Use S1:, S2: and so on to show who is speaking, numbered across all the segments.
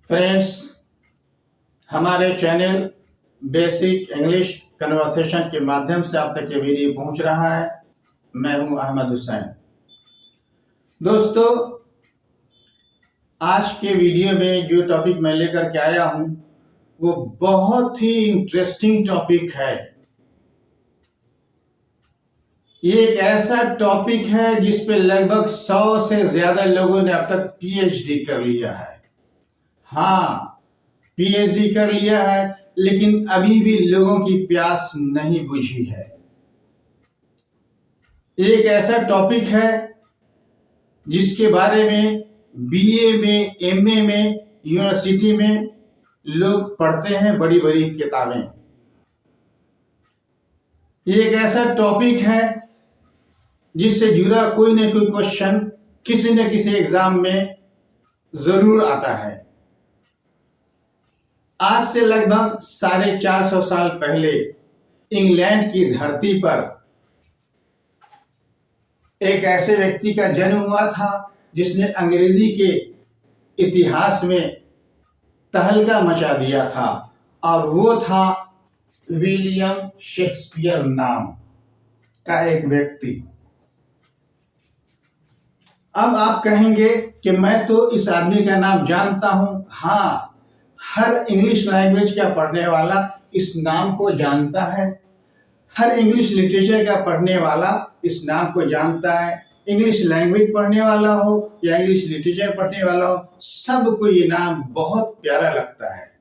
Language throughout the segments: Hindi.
S1: फ्रेंड्स, हमारे चैनल बेसिक इंग्लिश कन्वर्सेशन के माध्यम से आप तक ये वीडियो पहुंच रहा है। मैं हूं अहमद हुसैन। दोस्तों, आज के वीडियो में जो टॉपिक मैं लेकर के आया हूं वो बहुत ही इंटरेस्टिंग टॉपिक है। ये एक ऐसा टॉपिक है जिस पे लगभग 100 से ज्यादा लोगों ने अब तक पीएचडी कर लिया है। हाँ, पीएचडी कर लिया है, लेकिन अभी भी लोगों की प्यास नहीं बुझी है। एक ऐसा टॉपिक है जिसके बारे में बीए में, एमए में, यूनिवर्सिटी में लोग पढ़ते हैं, बड़ी बड़ी किताबें। ये एक ऐसा टॉपिक है जिससे जुड़ा कोई न कोई क्वेश्चन किसी न किसी एग्जाम में जरूर आता है। आज से लगभग 450 साल पहले इंग्लैंड की धरती पर एक ऐसे व्यक्ति का जन्म हुआ था जिसने अंग्रेजी के इतिहास में तहलका मचा दिया था, और वो था विलियम शेक्सपियर नाम का एक व्यक्ति। अब आप कहेंगे कि मैं तो इस आदमी का नाम जानता हूं। हाँ, हर इंग्लिश लैंग्वेज का पढ़ने वाला इस नाम को जानता है। हर इंग्लिश लिटरेचर का पढ़ने वाला इस नाम को जानता है। इंग्लिश लैंग्वेज पढ़ने वाला हो या इंग्लिश लिटरेचर पढ़ने वाला हो, सबको ये नाम बहुत प्यारा लगता है।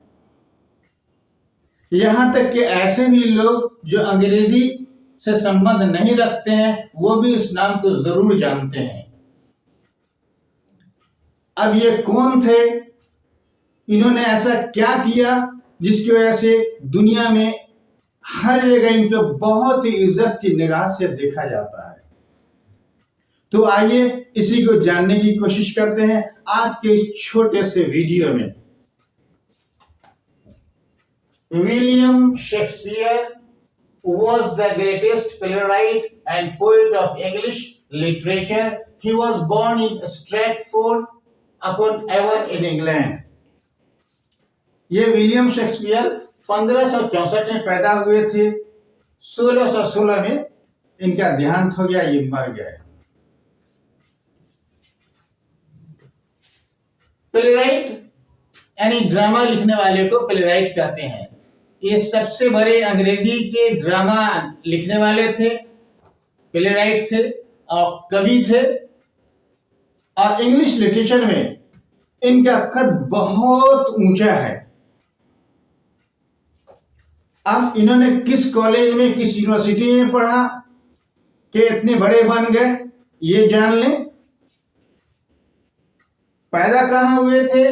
S1: यहां तक कि ऐसे भी लोग जो अंग्रेजी से संबंध नहीं रखते हैं, वो भी इस नाम को जरूर जानते हैं। अब ये कौन थे? इन्होंने ऐसा क्या किया जिसकी वजह से दुनिया में हर जगह इनको बहुत ही इज्जत की निगाह से देखा जाता है? तो आइए इसी को जानने की कोशिश करते हैं आज के इस छोटे से वीडियो में। William Shakespeare was the greatest playwright and poet of English literature. He was born in Stratford upon Avon in England. ये विलियम शेक्सपियर 1564 में पैदा हुए थे। 1616 में इनका देहांत हो गया, ये मर गए। प्लेराइट यानी ड्रामा लिखने वाले को प्लेराइट कहते हैं। ये सबसे बड़े अंग्रेजी के ड्रामा लिखने वाले थे, प्लेराइट थे और कवि थे। और इंग्लिश लिटरेचर में इनका कद बहुत ऊंचा है। अब इन्होंने किस कॉलेज में, किस यूनिवर्सिटी में पढ़ा कि इतने बड़े बन गए, ये जान लें। पैदा कहां हुए थे?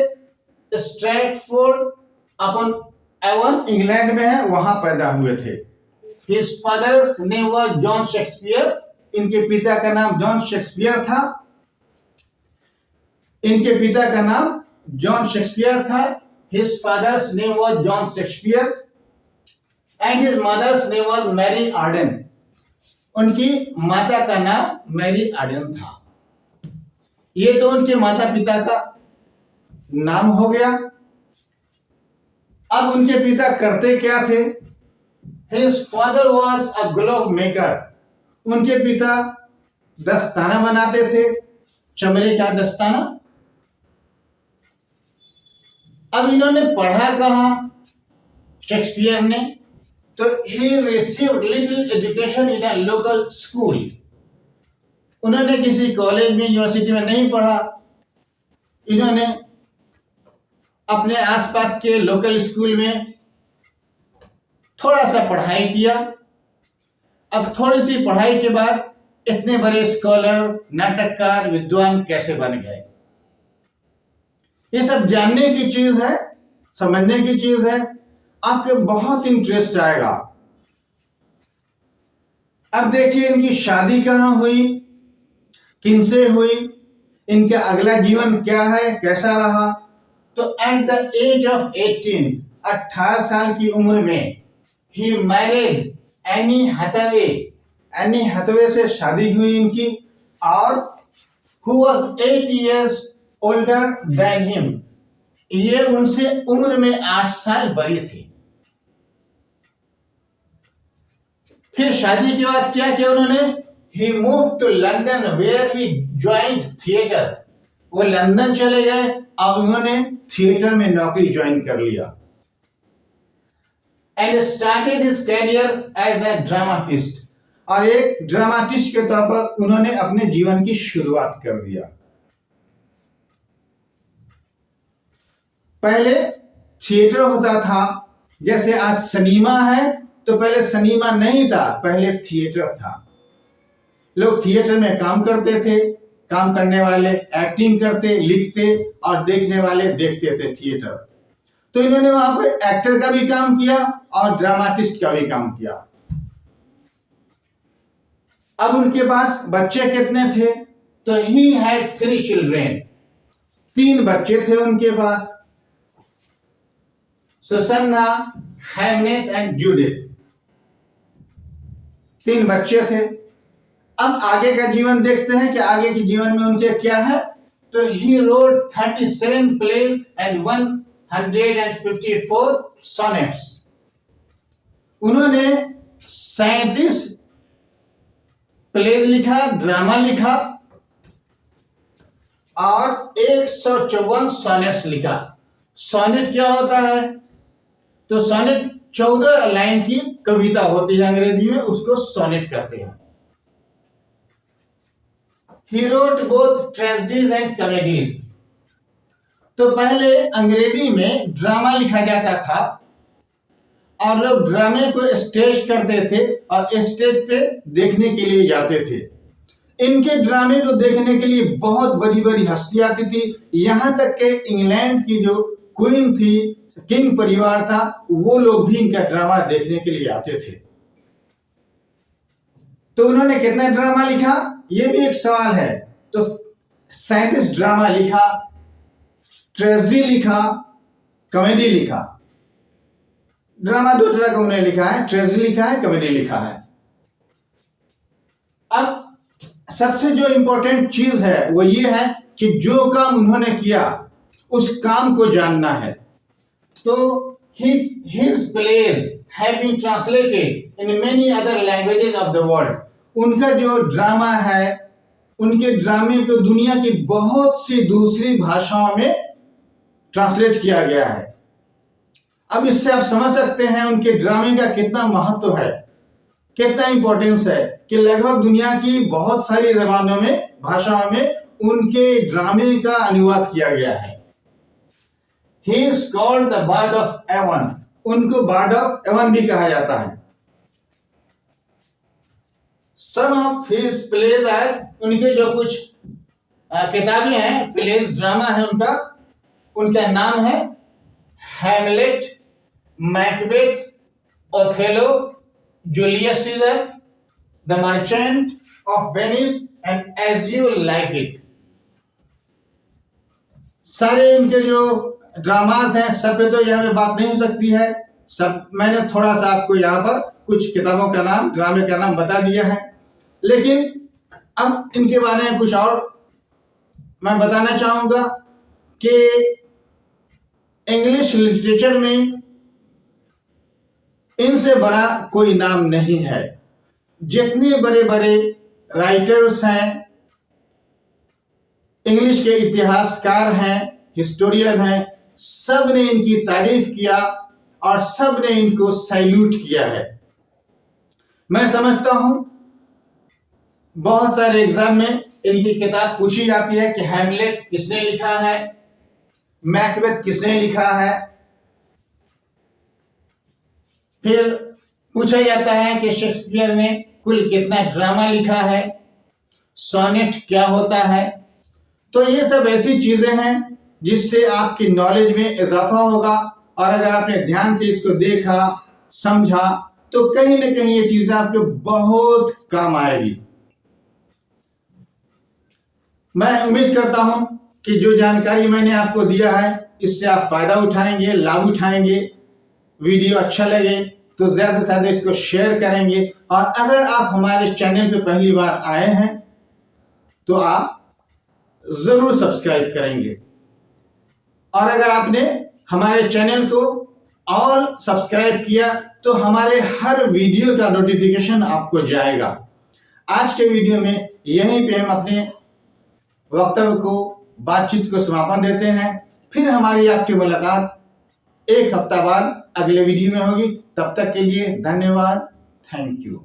S1: स्ट्रैटफोर्ड अपॉन एवन इंग्लैंड में है, वहां पैदा हुए थे। His father's name was John Shakespeare. इनके पिता का नाम जॉन शेक्सपियर था। इनके पिता का नाम जॉन शेक्सपियर था। His father's name was John Shakespeare and his mother's name was Mary Arden. उनकी माता का नाम मैरी आर्डन था। ये तो उनके माता पिता का नाम हो गया। अब उनके पिता करते क्या थे? His father was a glove maker। उनके पिता दस्ताना बनाते थे, चमड़े का दस्ताना। अब इन्होंने पढ़ा कहां शेक्सपियर ने? तो he received little education in a local school। उन्होंने किसी कॉलेज में, यूनिवर्सिटी में नहीं पढ़ा। इन्होंने अपने आसपास के लोकल स्कूल में थोड़ा सा पढ़ाई किया। अब थोड़ी सी पढ़ाई के बाद इतने बड़े स्कॉलर, नाटककार, विद्वान कैसे बन गए? ये सब जानने की चीज है, समझने की चीज है। आपको बहुत इंटरेस्ट आएगा। अब देखिए इनकी शादी कहां हुई, किनसे हुई, इनका अगला जीवन क्या है, कैसा रहा? तो एट द एज ऑफ 18 साल की उम्र में ही married Anne Hathaway. Anne Hathaway से शादी हुई इनकी, और who was 8 years older than him। ये उनसे उम्र में 8 साल बड़ी थी। फिर शादी के बाद क्या किया उन्होंने? He moved to London where he joined theatre. वो लंदन चले गए और उन्होंने थिएटर में नौकरी ज्वाइन कर लिया। And started his career as a dramatist. और एक ड्रामाटिस्ट के तौर पर उन्होंने अपने जीवन की शुरुआत कर दिया। पहले थिएटर होता था, जैसे आज सिनेमा है, तो पहले सिनेमा नहीं था, पहले थिएटर था। लोग थिएटर में काम करते थे, काम करने वाले एक्टिंग करते, लिखते और देखने वाले देखते थे थिएटर। तो इन्होंने वहां पर एक्टर का भी काम किया और ड्रामाटिस्ट का भी काम किया। अब उनके पास बच्चे कितने थे? तो ही हैड 3 चिल्ड्रेन। 3 बच्चे थे उनके पास, सुसन्ना, हैमनेट एंड जूडिथ। 3 बच्चे थे। अब आगे का जीवन देखते हैं कि आगे के जीवन में उनके क्या है। तो he wrote 37 plays and 154 sonnets. उन्होंने 37 प्लेज लिखा, ड्रामा लिखा और 154 सॉनेट्स लिखा। सॉनेट क्या होता है? तो सॉनेट 14 लाइन की कविता होती है अंग्रेजी में, उसको सॉनेट कहते हैं। He wrote both tragedies and comedies। तो पहले अंग्रेजी में ड्रामा लिखा जाता था और लोग ड्रामे को स्टेज करते थे और स्टेज पे देखने के लिए जाते थे। इनके ड्रामे को देखने के लिए बहुत बड़ी बड़ी हस्तियां आती थी। यहां तक कि इंग्लैंड की जो क्वीन थी, किंग परिवार था, वो लोग भी इनका ड्रामा देखने के लिए आते थे। तो उन्होंने कितना ड्रामा लिखा, ये भी एक सवाल है। तो 37 ड्रामा लिखा, ट्रेजेडी लिखा, कॉमेडी लिखा। ड्रामा 2 तरह का उन्होंने लिखा है, ट्रेजेडी लिखा है, कॉमेडी लिखा है। अब सबसे जो इंपॉर्टेंट चीज है वो ये है कि जो काम उन्होंने किया उस काम को जानना है। तो his plays have been translated in many other languages of the world। उनका जो ड्रामा है, उनके ड्रामे को दुनिया की बहुत सी दूसरी भाषाओं में ट्रांसलेट किया गया है। अब इससे आप समझ सकते हैं उनके ड्रामे का कितना महत्व है, कितना इंपॉर्टेंस है कि लगभग दुनिया की बहुत सारी जबानों में, भाषाओं में उनके ड्रामे का अनुवाद किया गया है। He is called the Bard of Avon। उनको Bard of Avon भी कहा जाता है। Some of his plays are, उनके जो कुछ किताबें हैं, प्लेज ड्रामा है उनका नाम है Hamlet, Macbeth, Othello, Julius Caesar, the Merchant of Venice and As You Like It. सारे उनके जो ड्रामास हैं, सब पे तो यहाँ पे बात नहीं हो सकती है। सब मैंने थोड़ा सा आपको यहाँ पर कुछ किताबों का नाम, ड्रामे का नाम बता दिया है। लेकिन अब इनके बारे में कुछ और मैं बताना चाहूंगा कि इंग्लिश लिटरेचर में इनसे बड़ा कोई नाम नहीं है। जितने बड़े बड़े राइटर्स हैं, इंग्लिश के इतिहासकार हैं, हिस्टोरियन हैं, सब ने इनकी तारीफ किया और सब ने इनको सैल्यूट किया है। मैं समझता हूं बहुत सारे एग्जाम में इनकी किताब पूछी जाती है कि हैमलेट किसने लिखा है, मैकबेथ किसने लिखा है। फिर पूछा जाता है कि शेक्सपियर ने कुल कितना ड्रामा लिखा है, सोनेट क्या होता है। तो ये सब ऐसी चीजें हैं जिससे आपकी नॉलेज में इजाफा होगा और अगर आपने ध्यान से इसको देखा, समझा, तो कहीं ना कहीं ये चीजें आपको बहुत काम आएगी। मैं उम्मीद करता हूं कि जो जानकारी मैंने आपको दिया है इससे आप फायदा उठाएंगे, लाभ उठाएंगे। वीडियो अच्छा लगे तो ज्यादा से ज्यादा इसको शेयर करेंगे और अगर आप हमारे चैनल पे पहली बार आए हैं तो आप जरूर सब्सक्राइब करेंगे। और अगर आपने हमारे चैनल को ऑल सब्सक्राइब किया तो हमारे हर वीडियो का नोटिफिकेशन आपको जाएगा। आज के वीडियो में यहीं पे हम अपने वक्तव्य को, बातचीत को समापन देते हैं। फिर हमारी आपकी मुलाकात एक हफ्ता बाद अगले वीडियो में होगी। तब तक के लिए धन्यवाद। Thank you.